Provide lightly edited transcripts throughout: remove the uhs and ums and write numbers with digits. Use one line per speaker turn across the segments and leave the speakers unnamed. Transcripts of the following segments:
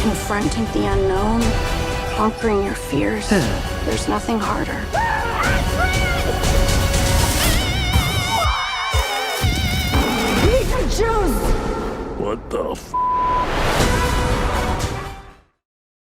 Confronting the unknown, conquering your fears. There's nothing harder. Beetlejuice!
What the f...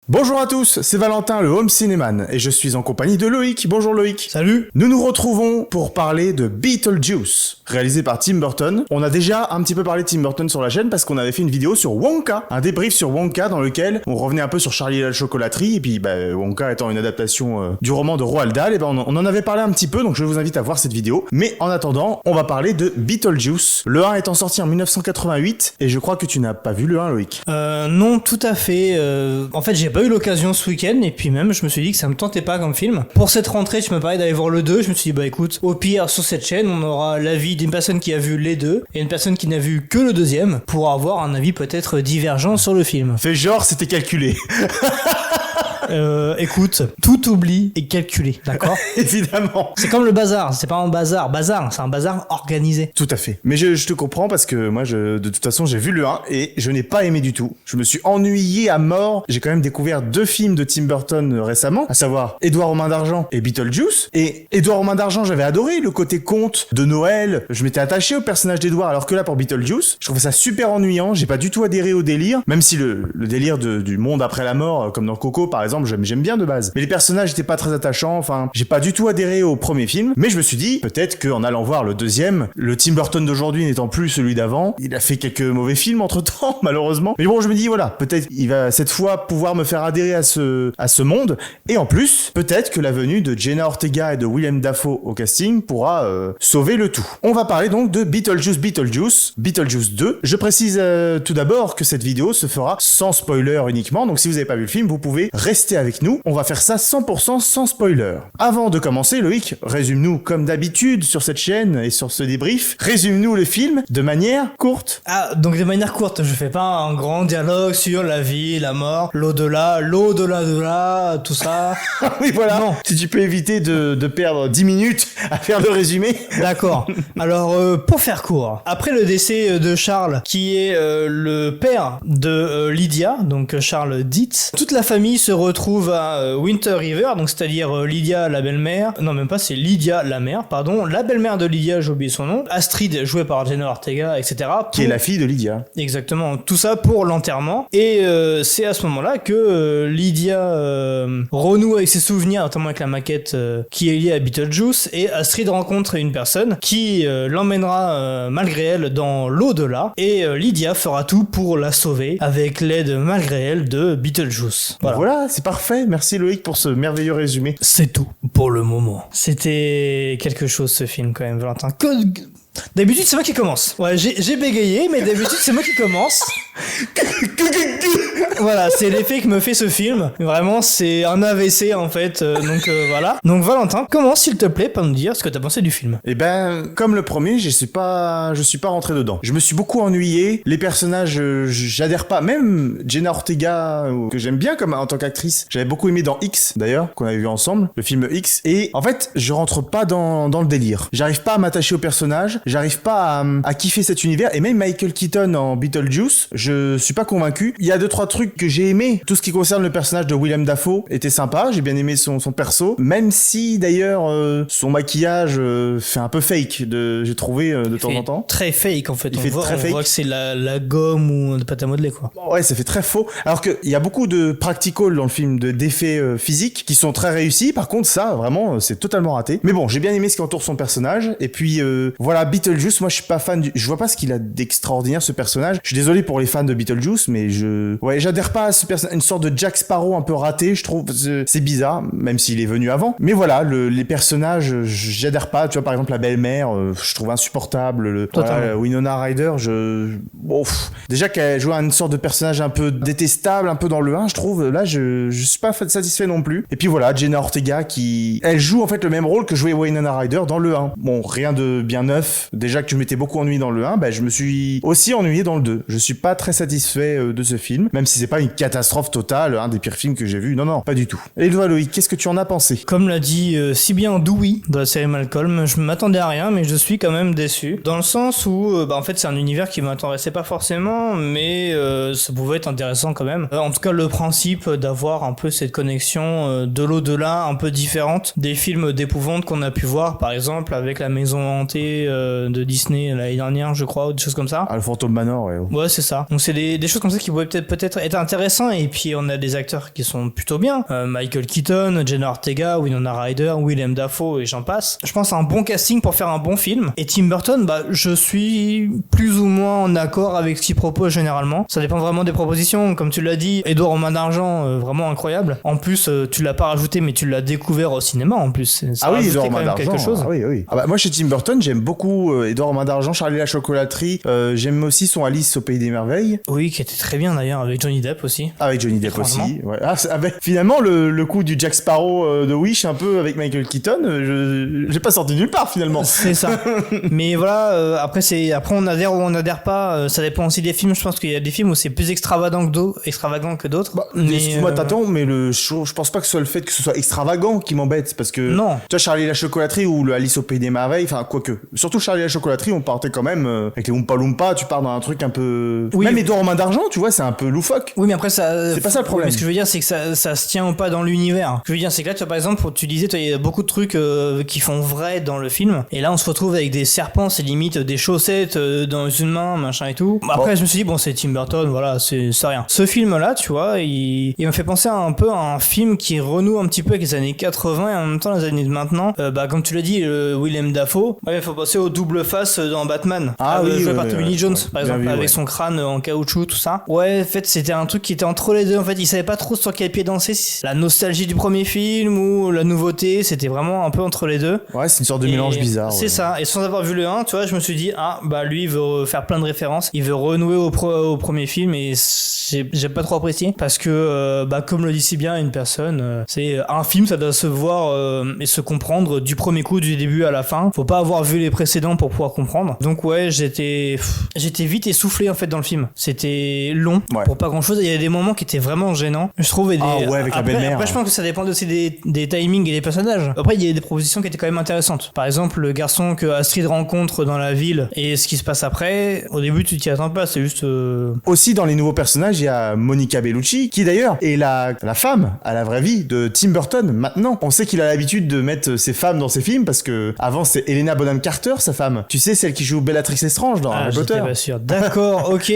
Bonjour à tous, c'est Valentin, le Home Cinéman, et je suis en compagnie de Loïc. Bonjour Loïc.
Salut.
Nous nous retrouvons pour parler de Beetlejuice, réalisé par Tim Burton. On a déjà un petit peu parlé de Tim Burton sur la chaîne parce qu'on avait fait une vidéo sur Wonka, un débrief sur Wonka dans lequel on revenait un peu sur Charlie et la chocolaterie, et puis Wonka étant une adaptation du roman de Roald Dahl, et on en avait parlé un petit peu, donc je vous invite à voir cette vidéo. Mais en attendant, on va parler de Beetlejuice. Le 1 étant sorti en 1988, et je crois que tu n'as pas vu le 1, Loïc.
Non, tout à fait. En fait, j'ai pas eu l'occasion ce week-end, et puis même, je me suis dit que ça me tentait pas comme film. Pour cette rentrée, je me parlais d'aller voir le 2, je me suis dit, bah écoute, au pire, sur cette chaîne, on aura l'avis d'une personne qui a vu les deux, et une personne qui n'a vu que le deuxième, pour avoir un avis peut-être divergent sur le film.
Fais genre, c'était calculé.
Écoute, tout oubli et calculé, d'accord?
Évidemment.
C'est comme le bazar, c'est pas un bazar, c'est un bazar organisé.
Tout à fait. Mais je te comprends parce que moi, de toute façon, j'ai vu le 1 et je n'ai pas aimé du tout. Je me suis ennuyé à mort. J'ai quand même découvert 2 films de Tim Burton récemment, à savoir Édouard aux mains d'argent et Beetlejuice. Et Édouard aux mains d'argent, j'avais adoré le côté conte de Noël. Je m'étais attaché au personnage d'Édouard, alors que là, pour Beetlejuice, je trouvais ça super ennuyant. J'ai pas du tout adhéré au délire, même si le délire du monde après la mort, comme dans Coco par exemple, j'aime bien de base. Mais les personnages étaient pas très attachants, enfin, j'ai pas du tout adhéré au premier film, mais je me suis dit, peut-être qu'en allant voir le deuxième, le Tim Burton d'aujourd'hui n'étant plus celui d'avant, il a fait quelques mauvais films entre-temps, malheureusement. Mais bon, je me dis, voilà, peut-être il va cette fois pouvoir me faire adhérer à ce monde, et en plus, peut-être que la venue de Jenna Ortega et de Willem Dafoe au casting pourra sauver le tout. On va parler donc de Beetlejuice 2. Je précise tout d'abord que cette vidéo se fera sans spoiler uniquement, donc si vous n'avez pas vu le film, vous pouvez rester avec nous. On va faire ça 100% sans spoiler. Avant de commencer, Loïc, résume-nous comme d'habitude sur cette chaîne et sur ce débrief, résume-nous le film de manière courte.
Ah, donc de manière courte, je fais pas un grand dialogue sur la vie, la mort, l'au-delà de là, tout ça.
Oui, voilà.
Non.
Si tu peux éviter de perdre 10 minutes à faire le résumé.
D'accord. Alors, pour faire court, après le décès de Charles, qui est le père de Lydia, donc Charles Dietz, toute la famille se retrouve à Winter River, donc c'est-à-dire Lydia la belle-mère, non même pas, c'est Lydia la mère, pardon, la belle-mère de Lydia, j'ai oublié son nom, Astrid jouée par Jenna Ortega, etc.
Qui est la fille de Lydia.
Exactement, tout ça pour l'enterrement, et c'est à ce moment-là que Lydia renoue avec ses souvenirs, notamment avec la maquette qui est liée à Beetlejuice, et Astrid rencontre une personne qui l'emmènera malgré elle dans l'au-delà, et Lydia fera tout pour la sauver avec l'aide malgré elle de Beetlejuice.
Voilà, c'est parfait. Merci Loïc pour ce merveilleux résumé.
C'est tout pour le moment. C'était quelque chose ce film quand même, Valentin. D'habitude c'est moi qui commence. Ouais, j'ai bégayé, mais d'habitude c'est moi qui commence. Voilà, c'est l'effet que me fait ce film. Vraiment, c'est un AVC en fait. Donc voilà. Donc Valentin, commence s'il te plaît par nous dire ce que t'as pensé du film.
Eh ben, comme le premier, je suis pas rentré dedans. Je me suis beaucoup ennuyé. Les personnages, j'adhère pas. Même Jenna Ortega, que j'aime bien comme en tant qu'actrice. J'avais beaucoup aimé dans X d'ailleurs, qu'on avait vu ensemble, le film X. Et en fait, je rentre pas dans le délire. J'arrive pas à m'attacher au personnage. J'arrive pas à kiffer cet univers. Et même Michael Keaton en Beetlejuice, je suis pas convaincu. Il y a 2-3 trucs que j'ai aimé. Tout ce qui concerne le personnage de Willem Dafoe était sympa. J'ai bien aimé son perso. Même si d'ailleurs son maquillage fait un peu fake, j'ai trouvé de temps en temps.
Très fake en fait.
Il fait très fake.
On voit que c'est la gomme ou de pâte à modeler quoi.
Ouais, ça fait très faux. Alors qu'il y a beaucoup de practical dans le film, d'effets physiques qui sont très réussis. Par contre, ça, vraiment, c'est totalement raté. Mais bon, j'ai bien aimé ce qui entoure son personnage. Et puis, voilà, Beetlejuice, moi, je suis pas fan je vois pas ce qu'il a d'extraordinaire, ce personnage. Je suis désolé pour les fans de Beetlejuice, mais j'adhère pas à ce personnage. Une sorte de Jack Sparrow un peu raté, je trouve. C'est bizarre, même s'il est venu avant. Mais voilà, les personnages, j'adhère pas. Tu vois, par exemple, la belle-mère, je trouve insupportable. Voilà, Winona Ryder, déjà qu'elle joue une sorte de personnage un peu détestable, un peu dans le 1, je trouve. Là, je suis pas satisfait non plus. Et puis voilà, Jenna Ortega elle joue en fait le même rôle que jouait Winona Ryder dans le 1. Bon, rien de bien neuf. Déjà que je m'étais beaucoup ennuyé dans le 1, je me suis aussi ennuyé dans le 2. Je suis pas très satisfait de ce film, même même si c'est pas une catastrophe totale, un des pires films que j'ai vu. Non, pas du tout. Et toi, Loïc, qu'est-ce que tu en as pensé?
Comme l'a dit si bien Dewey dans la série Malcolm, je m'attendais à rien, mais je suis quand même déçu. Dans le sens où, en fait, c'est un univers qui m'intéressait pas forcément, mais ça pouvait être intéressant quand même. En tout cas, le principe d'avoir un peu cette connexion de l'au-delà, un peu différente des films d'épouvante qu'on a pu voir, par exemple, avec la maison hantée de Disney l'année dernière, je crois, ou des choses comme ça.
Ah, le fantôme Manor, ouais.
Ouais, c'est ça. Donc c'est des choses comme ça qui pourraient peut-être être intéressantes, et puis on a des acteurs qui sont plutôt bien. Michael Keaton, Jenna Ortega, Winona Ryder, Willem Dafoe et j'en passe. Je pense à un bon casting pour faire un bon film. Et Tim Burton, je suis plus ou moins en accord avec ce qu'il propose généralement. Ça dépend vraiment des propositions. Comme tu l'as dit, Édouard aux mains d'argent, vraiment incroyable. En plus, tu l'as pas rajouté, mais tu l'as découvert au cinéma en plus. Ça
oui, Édouard aux
quand
mains
même
d'argent.
quelque chose.
Ah oui. Ah bah, moi, chez Tim Burton, j'aime beaucoup Édouard aux mains d'argent, Charlie la chocolaterie. J'aime aussi son Alice au pays des merveilles.
Oui, qui était très bien d'ailleurs, avec Johnny Depp aussi.
Avec Johnny Depp aussi. Ouais. Ah, finalement, le coup du Jack Sparrow de Wish, un peu avec Michael Keaton, j'ai pas sorti nulle part finalement.
C'est ça. Mais voilà, après on adhère ou on adhère pas. Ça dépend aussi des films. Je pense qu'il y a des films où c'est plus extravagant que d'autres.
Excuse-moi, t'attends, mais je pense pas que ce soit le fait que ce soit extravagant qui m'embête, parce que
non.
Tu vois, Charlie la chocolaterie ou le Alice au pays des merveilles, enfin quoique. Surtout Charlie la chocolaterie, on partait quand même avec les Oompa Loompa, tu pars dans un truc un peu.
Oui.
Même Édouard aux mains d'argent, tu vois, c'est un peu loufoque.
Oui, mais après ça.
C'est pas ça le problème.
Mais ce que je veux dire, c'est que ça se tient ou pas dans l'univers. Ce que je veux dire, c'est que là, tu vois, par exemple, tu disais, il y a beaucoup de trucs qui font vrai dans le film, et là, on se retrouve avec des serpents, c'est limite des chaussettes dans une main, machin et tout. Après, je me suis dit, bon, c'est Tim Burton, voilà, c'est rien. Ce film-là, tu vois, il m'a fait penser un peu à un film qui renoue un petit peu avec les années 80 et en même temps les années de maintenant. Comme tu l'as dit, Willem Dafoe, il faut penser au double face dans Batman. Joué par Tommy Lee Jones, par exemple, avec son crâne en caoutchouc, tout ça. Ouais, en fait, c'était un truc qui était entre les deux. En fait, il savait pas trop sur quel pied danser. La nostalgie du premier film ou la nouveauté, c'était vraiment un peu entre les deux.
Ouais, c'est une sorte de mélange bizarre.
C'est ça. Et sans avoir vu le 1, tu vois, je me suis dit, lui, il veut faire plein de références. Il veut renouer au premier film, et j'ai pas trop apprécié parce que, comme le dit si bien une personne, c'est un film, ça doit se voir et se comprendre du premier coup, du début à la fin. Faut pas avoir vu les précédents pour pouvoir comprendre. Donc ouais, j'étais vite essoufflé en fait dans le film. C'était long pour pas grand chose. Il y a des moments qui étaient vraiment gênants, je trouve.
Avec la belle-mère.
Après, je pense que ça dépend aussi des timings et des personnages. Après, il y a des propositions qui étaient quand même intéressantes. Par exemple, le garçon que Astrid rencontre dans la ville et ce qui se passe après. Au début, tu t'y attends pas. C'est juste.
Aussi, dans les nouveaux personnages, il y a Monica Bellucci, qui d'ailleurs est la femme à la vraie vie de Tim Burton. Maintenant, on sait qu'il a l'habitude de mettre ses femmes dans ses films parce que avant c'est Helena Bonham Carter, sa femme. Tu sais, celle qui joue Bellatrix Lestrange dans Harry Potter.
J'étais pas sûr. D'accord, ok.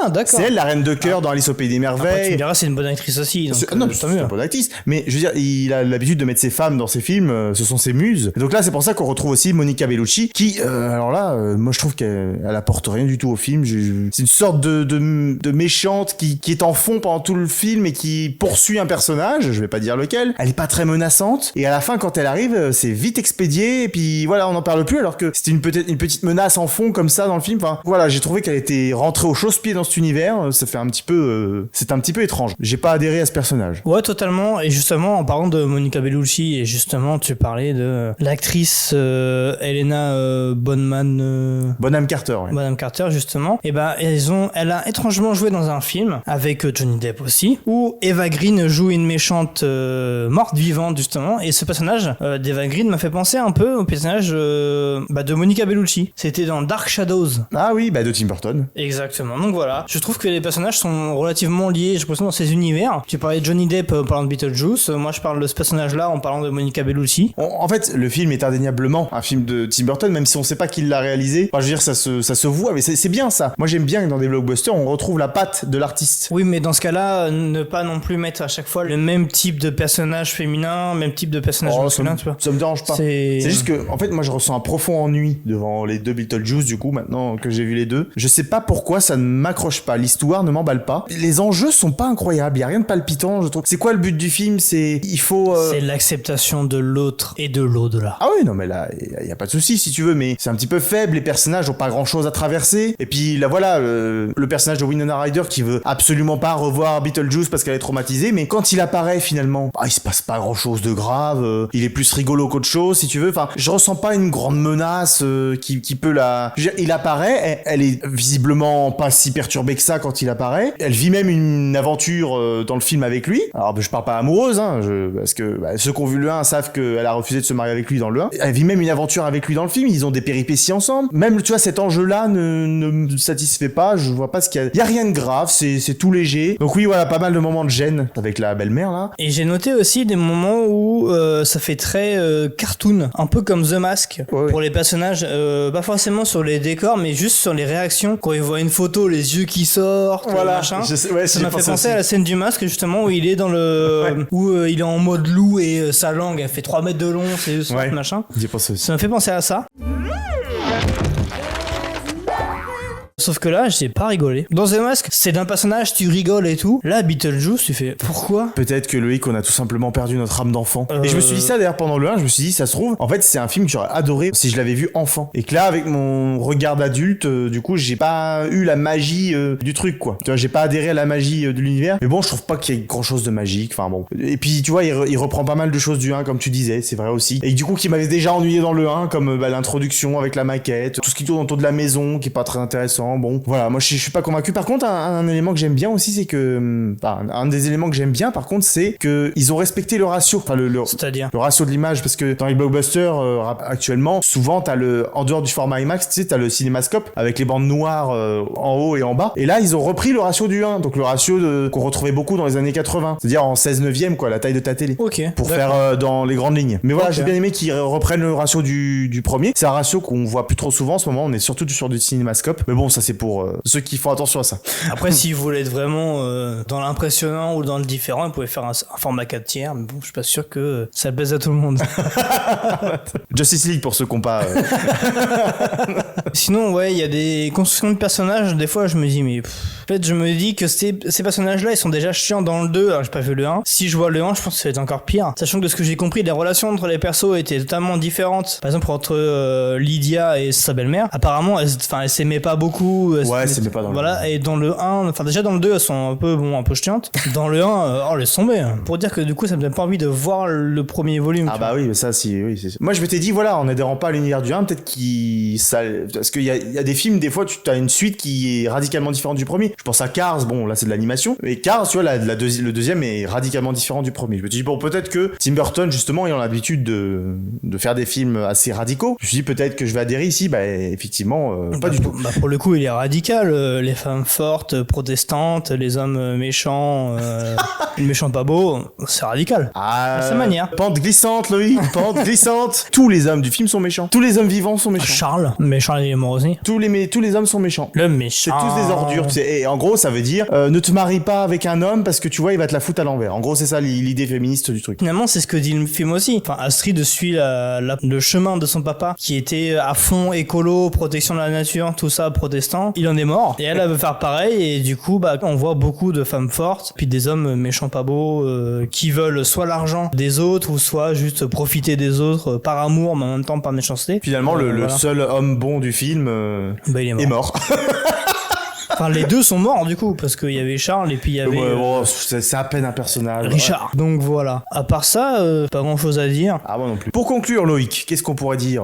D'accord.
C'est elle, la reine de cœur dans Alice au pays des merveilles.
Après, tu me diras, c'est une bonne actrice aussi. Donc,
non, c'est une bonne actrice. Mais je veux dire, il a l'habitude de mettre ses femmes dans ses films. Ce sont ses muses. Et donc là, c'est pour ça qu'on retrouve aussi Monica Bellucci, qui, alors là, moi je trouve qu'elle apporte rien du tout au film. C'est une sorte de méchante qui est en fond pendant tout le film et qui poursuit un personnage. Je vais pas dire lequel. Elle est pas très menaçante. Et à la fin, quand elle arrive, c'est vite expédié. Et puis voilà, on n'en parle plus. Alors que c'était une petite menace en fond comme ça dans le film. Enfin, voilà, j'ai trouvé qu'elle était rentrée au chausse-pied dans cet univers. Ça fait un petit peu, c'est un petit peu étrange. J'ai pas adhéré à ce personnage.
Ouais, totalement. Et justement, en parlant de Monica Bellucci, et justement, tu parlais de l'actrice Helena
Bonham Carter. Ouais.
Bonham Carter, justement. Et elle a étrangement joué dans un film avec Johnny Depp aussi, où Eva Green joue une méchante morte vivante, justement. Et ce personnage d'Eva Green m'a fait penser un peu au personnage de Monica Bellucci. C'était dans Dark Shadows.
Ah oui, de Tim Burton.
Exactement. Donc voilà, je trouve que les personnages sont relativement liés, je pense, dans ces univers. Tu parlais de Johnny Depp en parlant de Beetlejuice, moi je parle de ce personnage-là en parlant de Monica Bellucci.
En fait, le film est indéniablement un film de Tim Burton, même si on sait pas qui l'a réalisé. Enfin, je veux dire, ça se voit, mais c'est bien ça. Moi j'aime bien que dans des blockbusters, on retrouve la patte de l'artiste.
Oui, mais dans ce cas-là, ne pas non plus mettre à chaque fois le même type de personnage féminin, même type de personnage masculin, tu vois.
Ça me dérange pas. C'est juste que, en fait, moi je ressens un profond ennui devant les deux Beetlejuice, du coup, maintenant que j'ai vu les deux. Je sais pas pourquoi ça ne m'accroche pas. L'histoire ne m'emballe pas. Les enjeux sont pas incroyables. Il y a rien de palpitant, je trouve. C'est quoi le but du film? C'est
l'acceptation de l'autre et de l'au-delà.
Ah oui, non, mais là, il y a pas de souci si tu veux, mais c'est un petit peu faible. Les personnages ont pas grand chose à traverser. Et puis là, voilà, le personnage de Winona Ryder qui veut absolument pas revoir Beetlejuice parce qu'elle est traumatisée, mais quand il apparaît finalement, il se passe pas grand chose de grave, il est plus rigolo qu'autre chose si tu veux, enfin je ressens pas une grande menace qui peut la... Je veux dire, il apparaît, elle est visiblement pas si perturbée que ça quand il apparaît, elle vit même une aventure dans le film avec lui, alors je parle pas amoureuse, parce que ceux qui ont vu le 1 savent qu'elle a refusé de se marier avec lui dans le 1, elle vit même une aventure avec lui dans le film, ils ont des péripéties ensemble, même tu vois cet enjeu-là ne me satisfait pas, je vois pas ce qu'il y a, il y a rien de grave, c'est tout léger, donc oui voilà, pas mal de moments de gêne avec la belle-mère là.
Et j'ai noté aussi des moments où ça fait très cartoon, un peu comme The Mask, pour les personnages, pas forcément sur les décors, mais juste sur les réactions, quand ils voient une photo, les yeux qui sortent, machin. Ça m'a fait penser à la scène du Masque justement où il est dans le où il est en mode loup et sa langue elle fait 3 mètres de long, c'est machin.
J'ai pensé aussi.
Ça m'a fait penser à ça. Sauf que là, j'ai pas rigolé. Dans The Mask, c'est d'un personnage, tu rigoles et tout. Là, Beetlejuice, tu fais pourquoi ?
Peut-être que Loïc, on a tout simplement perdu notre âme d'enfant. Et je me suis dit ça d'ailleurs pendant le 1, je me suis dit, ça se trouve, en fait, c'est un film que j'aurais adoré si je l'avais vu enfant. Et que là, avec mon regard d'adulte, du coup, j'ai pas eu la magie du truc, quoi. Tu vois, j'ai pas adhéré à la magie de l'univers. Mais bon, je trouve pas qu'il y ait grand chose de magique. Enfin bon. Et puis, tu vois, il reprend pas mal de choses du 1, comme tu disais, c'est vrai aussi. Et du coup, qui m'avait déjà ennuyé dans le 1, comme l'introduction avec la maquette, tout ce qui tourne autour de la maison, qui est pas très intéressant. Bon, voilà, moi je suis pas convaincu. Par contre, un élément que j'aime bien aussi, c'est que un des éléments que j'aime bien, par contre, c'est que ils ont respecté le ratio, enfin
c'est-à-dire
le ratio de l'image, parce que dans les blockbusters actuellement, souvent t'as en dehors du format IMAX, tu sais, t'as le cinémascope avec les bandes noires en haut et en bas. Et là, ils ont repris le ratio du 1, donc le ratio qu'on retrouvait beaucoup dans les années 80, c'est-à-dire en 16/9, quoi, la taille de ta télé.
Ok.
Pour faire dans les grandes lignes. Mais voilà, j'ai bien aimé qu'ils reprennent le ratio du premier. C'est un ratio qu'on voit plus trop souvent en ce moment. On est surtout sur du cinémascope. Mais bon, ça c'est pour ceux qui font attention à ça.
Après, si vous voulez être vraiment dans l'impressionnant ou dans le différent, vous pouvez faire un format 4 tiers. Mais bon, je suis pas sûr que ça plaise à tout le monde.
Justice League pour ceux qui n'ont pas.
Sinon, ouais, il y a des constructions de personnages. Des fois, je me dis, mais en fait, je me dis que ces personnages-là, ils sont déjà chiants dans le 2. Alors, j'ai pas vu le 1. Si je vois le 1, je pense que ça va être encore pire. Sachant que de ce que j'ai compris, les relations entre les persos étaient totalement différentes. Par exemple, entre Lydia et sa belle-mère, apparemment, elles s'aimaient pas beaucoup.
Ouais, s'aimaient pas dans le 1.
Voilà, et dans le 1, enfin déjà dans le 2, elles sont un peu chiantes. Dans le 1, laisse tomber. Pour dire que du coup, ça me donne pas envie de voir le premier volume.
Ah bah oui, mais ça, oui, c'est... Moi, je m'étais dit, voilà, en adhérant pas à l'univers du 1, peut-être parce qu'il y a des films, des fois, tu as une suite qui est radicalement différente du premier. Je pense à Cars, bon, là, c'est de l'animation. Mais Cars, tu vois, le deuxième est radicalement différent du premier. Je me suis dit, bon, peut-être que Tim Burton, justement, ayant l'habitude de faire des films assez radicaux, je me suis dit, peut-être que je vais adhérer ici. Bah, effectivement, pas du tout.
Bah, pour le coup, il est radical. Les femmes fortes, protestantes, les hommes méchants, méchants pas beaux, c'est radical. À sa manière.
Pente glissante, Loïc, pente glissante. Tous les hommes du film sont méchants. Tous les hommes vivants sont méchants.
Charles, méchant, il est mort aussi.
Tous les hommes sont méchants.
Le méchant.
C'est tous des ordures. Et en gros, ça veut dire ne te marie pas avec un homme parce que tu vois, il va te la foutre à l'envers. En gros, c'est ça l'idée féministe du truc.
Finalement, c'est ce que dit le film aussi. Enfin, Astrid suit le chemin de son papa qui était à fond écolo, protection de la nature, tout ça, protestant. Il en est mort. Et elle veut faire pareil. Et du coup, bah, on voit beaucoup de femmes fortes, puis des hommes méchants pas beaux, qui veulent soit l'argent des autres, ou soit juste profiter des autres par amour, mais en même temps par méchanceté.
Finalement, le seul homme bon du film
bah, il
est mort.
Enfin, les deux sont morts du coup, parce qu'il y avait Charles et puis il y avait.
C'est à peine un personnage.
Richard. Ouais. Donc voilà. À part ça, pas grand chose à dire.
Ah, moi non plus. Pour conclure, Loïc, qu'est-ce qu'on pourrait dire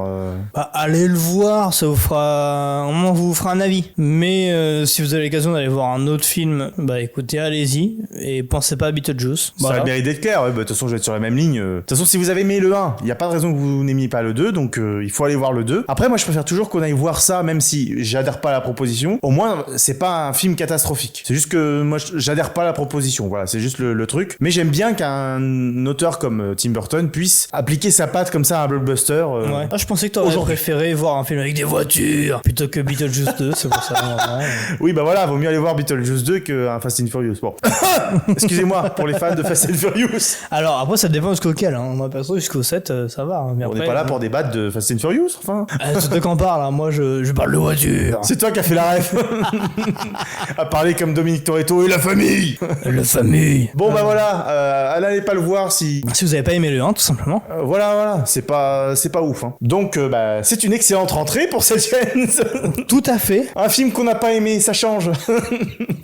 Bah, allez le voir, ça vous fera. Au moins, vous fera un avis. Mais si vous avez l'occasion d'aller voir un autre film, bah écoutez, allez-y. Et pensez pas à Beetlejuice.
Voilà. Ça mérite d'être clair. Ouais, bah, de toute façon, je vais être sur la même ligne. De toute façon, si vous avez aimé le 1, il n'y a pas de raison que vous n'aimiez pas le 2. Donc il faut aller voir le 2. Après, moi, je préfère toujours qu'on aille voir ça, même si j'adhère pas à la proposition. Au moins, c'est pas un film catastrophique. C'est juste que moi j'adhère pas à la proposition, voilà, c'est juste le truc. Mais j'aime bien qu'un auteur comme Tim Burton puisse appliquer sa patte comme ça à un blockbuster.
Ouais. Ah, je pensais que t'aurais préféré voir un film avec des voitures plutôt que Beetlejuice 2, c'est pour ça.
Oui, bah voilà, vaut mieux aller voir Beetlejuice 2 qu'un Fast and Furious. Bon. Excusez-moi pour les fans de Fast and Furious.
Alors après, ça dépend jusqu'au quel. Hein. Moi perso, jusqu'au 7, ça va. Hein. Mais
on n'est pas là pour débattre de Fast and Furious, enfin.
C'est toi qui en parle, hein. Moi je parle de voiture.
C'est toi qui as fait la ref. À parler comme Dominique Toretto et la famille.
La famille.
Bon bah voilà, n'allez pas le voir si...
Si vous avez pas aimé le 1, tout simplement.
Voilà, c'est pas ouf. Hein. Donc bah c'est une excellente rentrée pour cette chaîne.
Tout à fait.
Un film qu'on n'a pas aimé, ça change.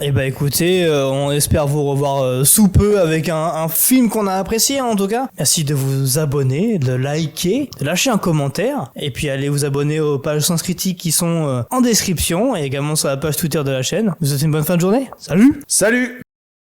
Et bah écoutez, on espère vous revoir sous peu avec un film qu'on a apprécié en tout cas. Merci de vous abonner, de liker, de lâcher un commentaire, et puis allez vous abonner aux pages Sens Critique qui sont en description, et également sur la page Twitter de la chaîne. Vous souhaitez une bonne fin de journée. Salut.
Salut.